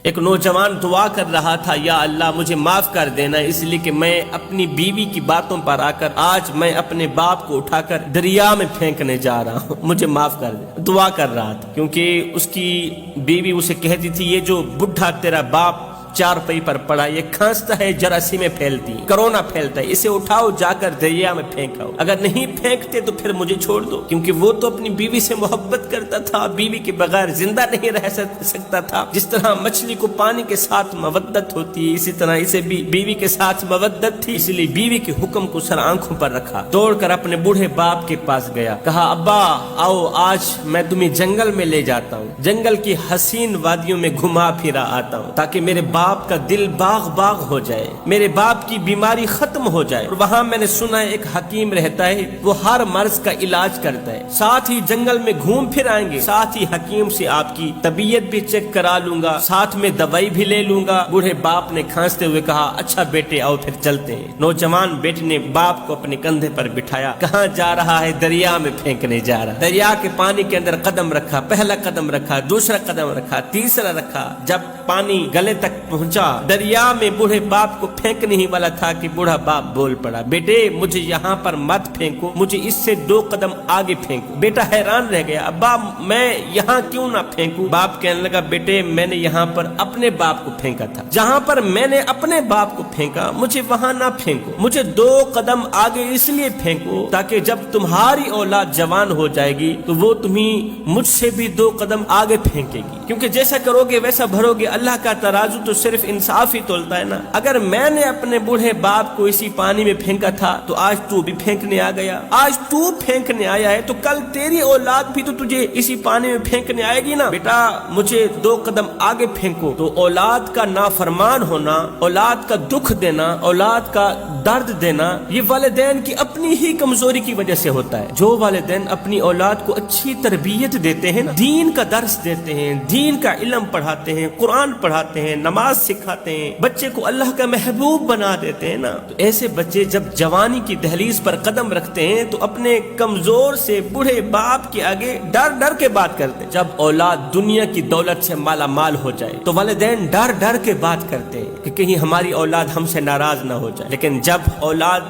ایک نوجوان دعا کر رہا تھا، یا اللہ مجھے معاف کر دینا اس لیے کہ میں اپنی بیوی کی باتوں پر آ کر آج میں اپنے باپ کو اٹھا کر دریا میں پھینکنے جا رہا ہوں، مجھے معاف کر دے۔ دعا کر رہا تھا کیونکہ اس کی بیوی اسے کہتی تھی، یہ جو بڈھا تیرا باپ چار پئی پر پڑا، یہ کھانستا ہے، جراثیمیں پھیلتی، کرونا پھیلتا ہے، اسے اٹھاؤ جا کر دریا میں پھینکاؤ، اگر نہیں پھینکتے تو پھر مجھے چھوڑ دو۔ کیونکہ وہ تو اپنی بیوی سے محبت کرتا تھا، بیوی کے بغیر زندہ نہیں رہ سکتا تھا۔ جس طرح مچھلی کو پانی کے ساتھ مودت ہوتی ہے، اسی طرح اسے بھی بیوی کے ساتھ مودت تھی، اس لیے بیوی کے حکم کو سر آنکھوں پر رکھا، دوڑ کر اپنے بوڑھے باپ کے پاس گیا، کہا ابا آؤ آج میں تمہیں جنگل میں لے جاتا ہوں، جنگل کی حسین وادیوں میں گھما پھرا آتا ہوں تاکہ میرے باپ کا دل باغ باغ ہو جائے، میرے باپ کی بیماری ختم ہو جائے۔ اور وہاں میں نے سنا ہے ایک حکیم رہتا ہے، وہ ہر مرض کا علاج کرتا ہے، ساتھ ہی جنگل میں گھوم پھر آئیں گے، ساتھ ہی حکیم سے آپ کی طبیعت بھی چیک کرا لوں گا، ساتھ میں دوائی بھی لے لوں گا۔ بوڑھے باپ نے کھانستے ہوئے کہا اچھا بیٹے آؤ پھر چلتے ہیں۔ نوجوان بیٹے نے باپ کو اپنے کندھے پر بٹھایا، کہاں جا رہا ہے؟ دریا میں پھینکنے جا رہا ہے۔ دریا کے پانی کے اندر قدم رکھا، پہلا قدم رکھا، دوسرا قدم رکھا، تیسرا رکھا، جب پانی گلے تک پہنچا دریا میں بوڑھے باپ کو پھینکنے ہی والا تھا کہ بوڑھا باپ بول پڑا، بیٹے مجھے یہاں پر مت پھینکو، مجھے اس سے 2 قدم آگے پھینکو۔ بیٹا حیران رہ گیا، ابا میں یہاں کیوں نہ پھینکوں؟ باپ کہنے لگا بیٹے میں نے یہاں پر اپنے باپ کو پھینکا تھا، جہاں پر میں نے اپنے باپ کو پھینکا مجھے وہاں نہ پھینکو، مجھے 2 قدم آگے اس لیے پھینکو تاکہ جب تمہاری اولاد جوان ہو جائے گی تو وہ تمہیں مجھ سے بھی 2 قدم آگے پھینکے گی، کیونکہ جیسا کرو گے ویسا بھرو گے۔ اللہ کا ترازو تو صرف انصاف ہی تولتا ہے نا۔ اگر میں نے اپنے بوڑھے باپ کو اسی پانی میں پھینکا تھا تو آج تو بھی پھینکنے آ گیا، آج تو پھینکنے آیا ہے تو کل تیری اولاد بھی تو تجھے اسی پانی میں پھینکنے آئے گی نا۔ بیٹا مجھے 2 قدم آگے پھینکو۔ تو اولاد کا نافرمان ہونا، اولاد کا دکھ دینا، اولاد کا درد دینا، یہ والدین کی اپنی ہی کمزوری کی وجہ سے ہوتا ہے۔ جو والدین اپنی اولاد کو اچھی تربیت دیتے ہیں نا، دین کا درس دیتے ہیں، دین کا علم پڑھاتے ہیں، قرآن پڑھاتے ہیں، نماز سکھاتے ہیں، بچے کو اللہ کا محبوب بنا دیتے ہیں نا، تو ایسے بچے جب جوانی کی دہلیز پر قدم رکھتے ہیں تو اپنے کمزور سے بوڑھے باپ کے آگے ڈر ڈر کے بات کرتے ہیں۔ جب اولاد دنیا کی دولت سے مالا مال ہو جائے تو والدین ڈر ڈر کے بات کرتے ہیں کہ کہیں ہماری اولاد ہم سے ناراض نہ ہو جائے، لیکن جب اولاد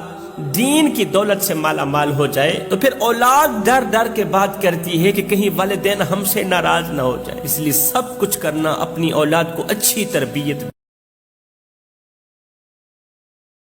دین کی دولت سے مالا مال ہو جائے تو پھر اولاد ڈر ڈر کے بات کرتی ہے کہ کہیں والدین ہم سے ناراض نہ ہو جائے۔ اس لیے سب کچھ کرنا اپنی اولاد کو اچھی تربیت